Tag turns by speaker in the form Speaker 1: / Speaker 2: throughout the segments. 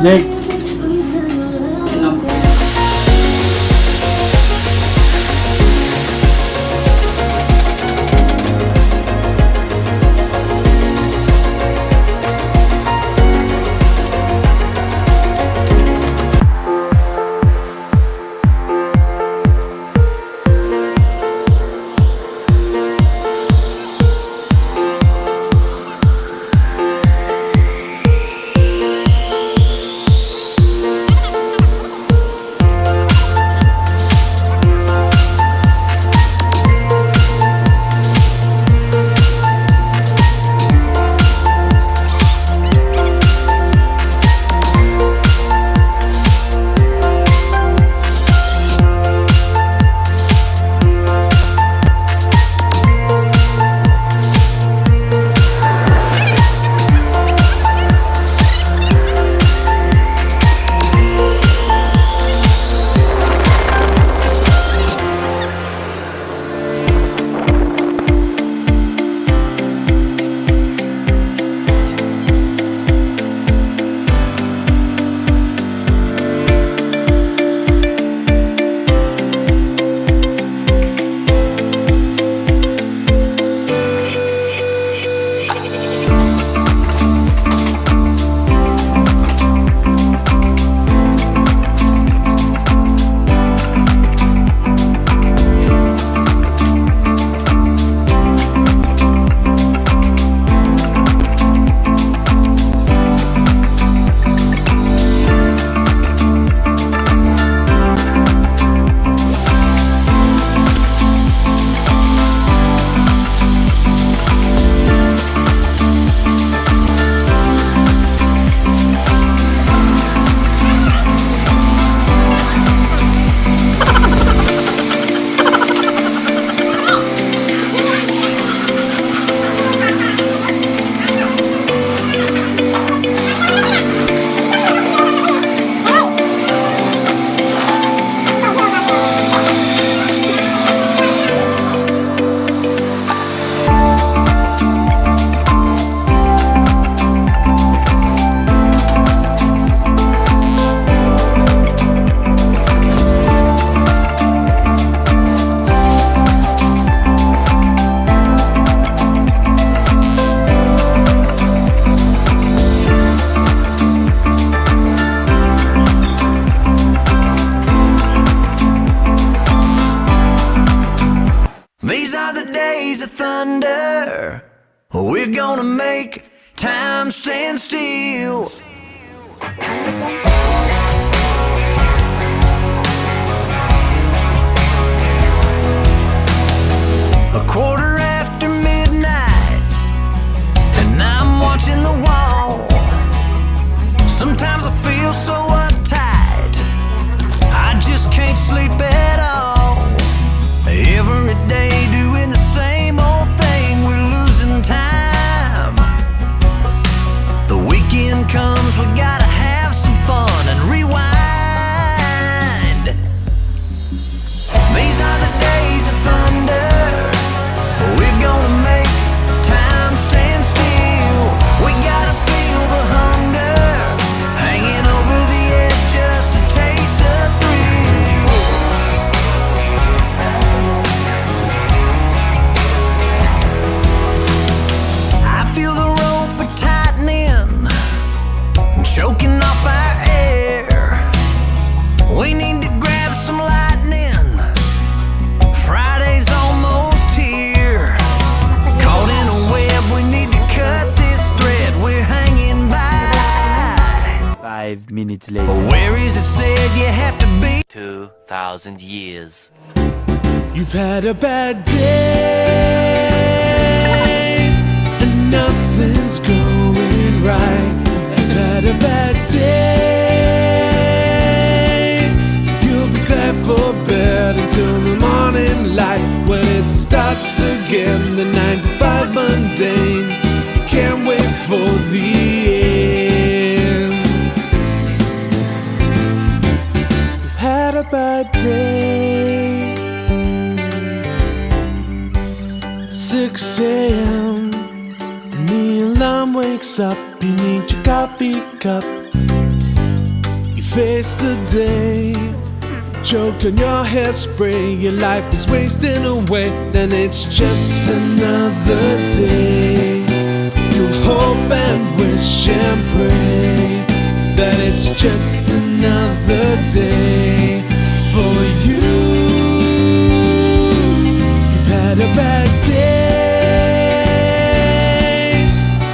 Speaker 1: narinig.
Speaker 2: Yun lang po.
Speaker 3: These are the days of thunder. We're gonna make time stand still. A quarter after midnight, and I'm watching the wall. Sometimes I feel so uptight, I just can't sleep at all. Every day doing the same old thing, we're losing time. The weekend comes, we gotta have some fun and rewind. These are the days of thunder. We're gonna make time stand still. We gotta feel the hunger, hanging over the edge just to taste the thrill. I feel the rope tightening, choking off our air. We need to grab some lightning. Friday's almost here. Caught in a web, we need to cut this thread we're hanging by.
Speaker 4: 5 minutes later.
Speaker 3: Where is it said you have to be?
Speaker 5: 2,000 years.
Speaker 6: You've had a bad day and nothing's going right. You've had a bad day. You'll be glad for bed until the morning light, when it starts again, the 9 to 5 mundane. You can't wait for the end. You've had a bad day. 6 a.m. and the alarm wakes up. You need your coffee cup. face the day. Choke on your hairspray, your life is wasting away, and it's just another day. You hope and wish and pray that it's just another day for you. You've had a bad day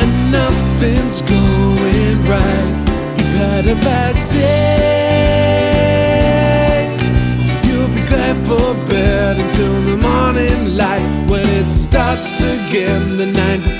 Speaker 6: and nothing's going right. You've had a bad day. You'll be glad for bed until the morning light, when it starts again, the 9 to